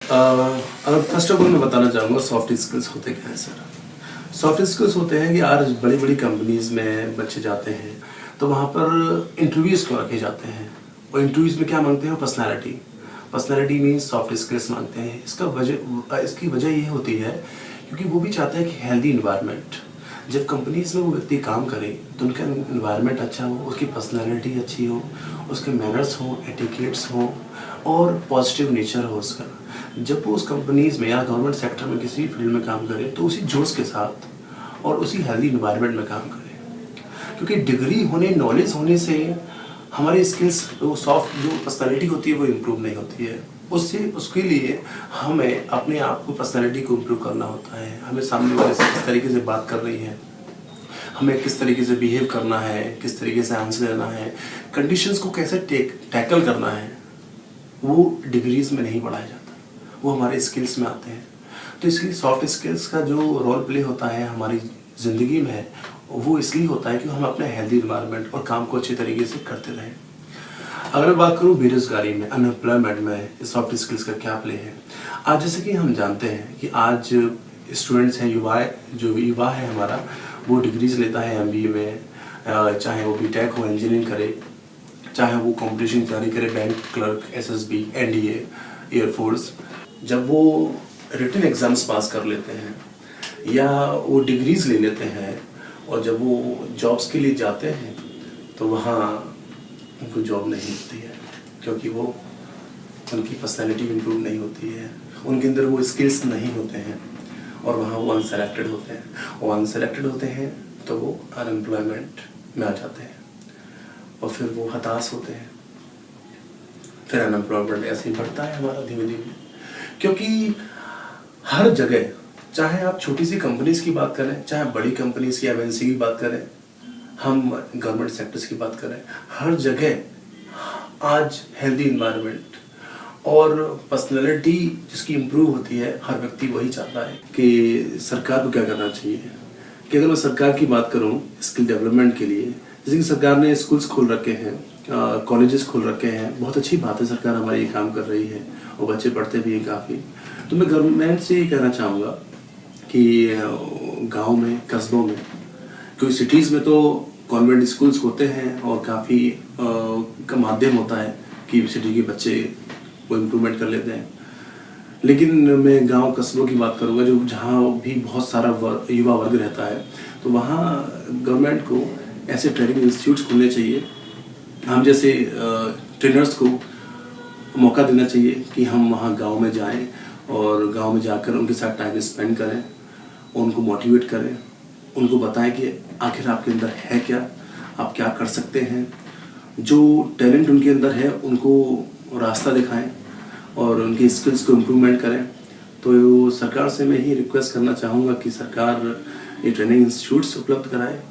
अगर first of all मैं बताना चाहूँगा सॉफ्ट स्किल्स होते क्या है सर। सॉफ्ट स्किल्स होते हैं कि आज बड़ी बड़ी कंपनीज में बच्चे जाते हैं तो वहाँ पर इंटरव्यूज़ को रखे जाते हैं और इंटरव्यूज़ में क्या मांगते हैं? Personality. Personality means soft skills मांगते हैं। इसकी वजह ये होती है क्योंकि वो भी चाहते हैं कि हेल्दी इन्वायरमेंट, जब कंपनीज में वो व्यक्ति काम करे तो उनका इन्वायरमेंट अच्छा हो, उसकी पर्सनालिटी अच्छी हो, उसके मैनर्स हों, एटिकेट्स हों और पॉजिटिव नेचर हो उसका। जब वो उस कंपनीज में या गवर्नमेंट सेक्टर में किसी फील्ड में काम करे तो उसी जोश के साथ और उसी हेल्दी इन्वायरमेंट में काम करे, क्योंकि डिग्री होने, नॉलेज होने से हमारी स्किल्स, वो सॉफ्ट जो पर्सनालिटी होती है वो इम्प्रूव नहीं होती है। उसके लिए हमें अपने आप को, पर्सनालिटी को इम्प्रूव करना होता है। हमें सामने वाले से किस तरीके से बात कर रही है, हमें किस तरीके से बिहेव करना है, किस तरीके से आंसर देना है, कंडीशंस को कैसे टैकल करना है, वो डिग्रीज में नहीं पढ़ाया जाता, वो हमारे स्किल्स में आते हैं। तो इसलिए सॉफ्ट स्किल्स का जो रोल प्ले होता है हमारी ज़िंदगी में, वो इसलिए होता है कि हम अपने हेल्दी इन्वायरमेंट और काम को अच्छे तरीके से करते रहें। अगर मैं बात करूँ बेरोजगारी में, अनएम्प्लॉयमेंट में सॉफ्ट स्किल्स का क्या प्ले है। आज जैसे कि हम जानते हैं कि आज स्टूडेंट्स हैं, युवा है हमारा, वो डिग्रीज लेता है एमबीए में, चाहे वो बीटेक हो, इंजीनियरिंग करे, चाहे वो कॉम्पिटिशन की तैयारी करे, bank clerk, SSB, NDA, air force. जब वो रिटन एग्जाम्स पास कर लेते हैं या वो डिग्रीज ले लेते हैं और जब वो जॉब्स के लिए जाते हैं तो वहाँ उनको जॉब नहीं मिलती है, क्योंकि वो उनकी पर्सनैलिटी इम्प्रूव नहीं होती है, उनके अंदर वो स्किल्स नहीं होते हैं और वहाँ वो अनसेलेक्टेड होते हैं। वो अनसेलेक्टेड होते हैं तो वो अनएम्प्लॉयमेंट में आ जाते हैं और फिर वो हताश होते हैं। फिर अनएम्प्लॉयमेंट ऐसे ही बढ़ता है हमारा धीमे धीमे, क्योंकि हर जगह, चाहे आप छोटी सी कंपनीज की बात करें, चाहे बड़ी कंपनीज की, एमएनसी की बात करें, हम गवर्नमेंट सेक्टर्स की बात करें, हर जगह आज हेल्दी इन्वायरमेंट और पर्सनैलिटी जिसकी इम्प्रूव होती है, हर व्यक्ति वही चाहता है। कि सरकार को क्या करना चाहिए कि अगर मैं सरकार की बात करूं स्किल डेवलपमेंट के लिए, जैसे कि सरकार ने स्कूल्स खोल रखे हैं, कॉलेजेस खोल रखे हैं, बहुत अच्छी बात है, सरकार हमारी ये काम कर रही है और बच्चे पढ़ते भी हैं काफ़ी। तो मैं गवर्नमेंट से ये कहना चाहूँगा कि गांव में, कस्बों में, क्योंकि सिटीज़ में तो कॉन्वेंट स्कूल्स होते हैं और काफ़ी का माध्यम होता है कि सिटी के बच्चे वो इम्प्रूवमेंट कर लेते हैं, लेकिन मैं गांव कस्बों की बात करूँगा जो जहाँ भी बहुत सारा युवा वर्ग रहता है, तो वहाँ गवर्नमेंट को ऐसे ट्रेनिंग इंस्टीट्यूट्स खोलने चाहिए। हम जैसे ट्रेनर्स को मौका देना चाहिए कि हम वहाँ गांव में जाएं और गांव में जाकर उनके साथ टाइम स्पेंड करें, उनको मोटिवेट करें, उनको बताएं कि आखिर आपके अंदर है क्या, आप क्या कर सकते हैं, जो टैलेंट उनके अंदर है उनको रास्ता दिखाएं और उनकी स्किल्स को इम्प्रूवमेंट करें। तो सरकार से मैं ही रिक्वेस्ट करना चाहूँगा कि सरकार ये ट्रेनिंग इंस्टीट्यूट्स उपलब्ध कराए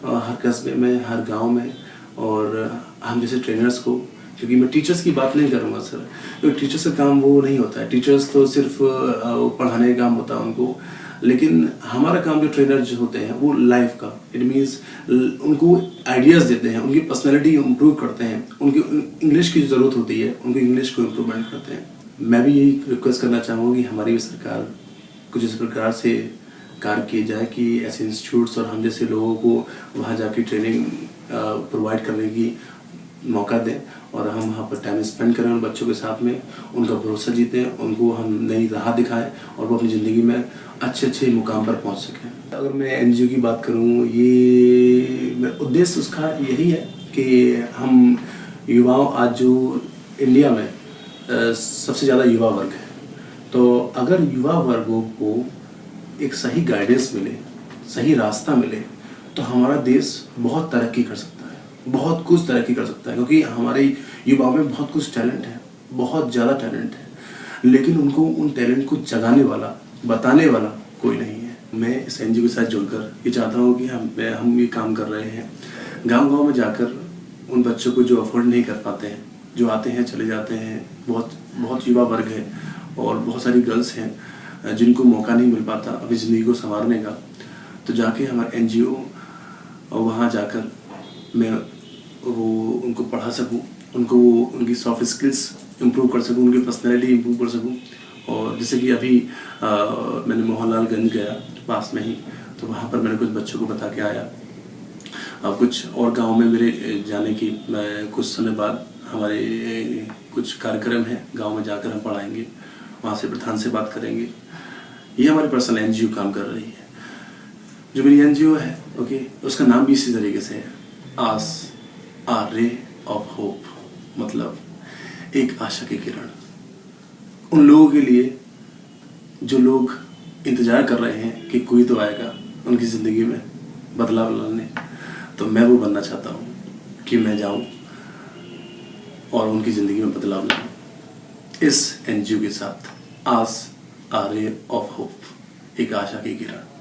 हर कस्बे में, हर गांव में, और हम जैसे ट्रेनर्स को, क्योंकि मैं टीचर्स की बात नहीं करूँगा सर, क्योंकि टीचर्स का काम वो नहीं होता है, टीचर्स तो सिर्फ पढ़ाने का काम होता है उनको, लेकिन हमारा काम जो ट्रेनर जो होते हैं वो लाइफ का, इट मीन्स उनको आइडियाज़ देते हैं, उनकी पर्सनैलिटी इम्प्रूव करते हैं, उनकी इंग्लिश की ज़रूरत होती है, उनकी इंग्लिश को इम्प्रूवमेंट करते हैं। मैं भी यही रिक्वेस्ट करना चाहूँगा कि हमारी भी सरकार कुछ इस प्रकार से कार्य किए जाए कि ऐसे इंस्टीट्यूट्स और हम जैसे लोगों को वहाँ जाके ट्रेनिंग प्रोवाइड करने की मौका दें और हम वहाँ पर टाइम स्पेंड करें उन बच्चों के साथ में, उनका भरोसा जीतें, उनको हम नई राह दिखाएं और वो अपनी ज़िंदगी में अच्छे अच्छे मुकाम पर पहुँच सकें। अगर मैं एनजीओ की बात करूँ, ये उद्देश्य उसका यही है कि हम युवाओं, आज जो इंडिया में सबसे ज़्यादा युवा वर्ग है, तो अगर युवा वर्गों को एक सही गाइडेंस मिले, सही रास्ता मिले, तो हमारा देश बहुत तरक्की कर सकता है, बहुत कुछ तरक्की कर सकता है, क्योंकि हमारे युवाओं में बहुत कुछ टैलेंट है, बहुत ज़्यादा टैलेंट है, लेकिन उनको उन टैलेंट को जगाने वाला, बताने वाला कोई नहीं है। मैं इस एनजीओ के साथ जुड़कर ये चाहता हूँ कि हम ये काम कर रहे हैं, गांव-गांव में जाकर उन बच्चों को जो अफोर्ड नहीं कर पाते हैं, जो आते हैं चले जाते हैं, बहुत युवा वर्ग है और बहुत सारी गर्ल्स हैं जिनको मौका नहीं मिल पाता अपनी ज़िंदगी को संवारने का, तो जाके हमारा एनजीओ और वहाँ जाकर मैं वो उनको पढ़ा सकूँ, उनको उनकी सॉफ्ट स्किल्स इम्प्रूव कर सकूँ, उनकी पर्सनैलिटी इम्प्रूव कर सकूँ और जैसे कि अभी मैंने मोहनलालगंज गया पास में ही, तो वहाँ पर मैंने कुछ बच्चों को बता के आया। कुछ और गांव में मेरे जाने की मैं कुछ समय बाद हमारे कुछ कार्यक्रम हैं, गांव में जाकर हम पढ़ाएंगे, वहाँ से प्रधान से बात करेंगे। ये हमारी पर्सनल एनजीओ काम कर रही है। जो मेरी एनजीओ है ओके, उसका नाम भी इसी तरीके से है, आस आ रे ऑफ होप, मतलब एक आशा की किरण। उन लोगों के लिए जो लोग इंतज़ार कर रहे हैं कि कोई तो आएगा उनकी ज़िंदगी में बदलाव लाने, तो मैं वो बनना चाहता हूँ कि मैं जाऊँ और उनकी ज़िंदगी में बदलाव लाऊँ इस एनजीओ के साथ। आस आ रे ऑफ होप, एक आशा की किरण।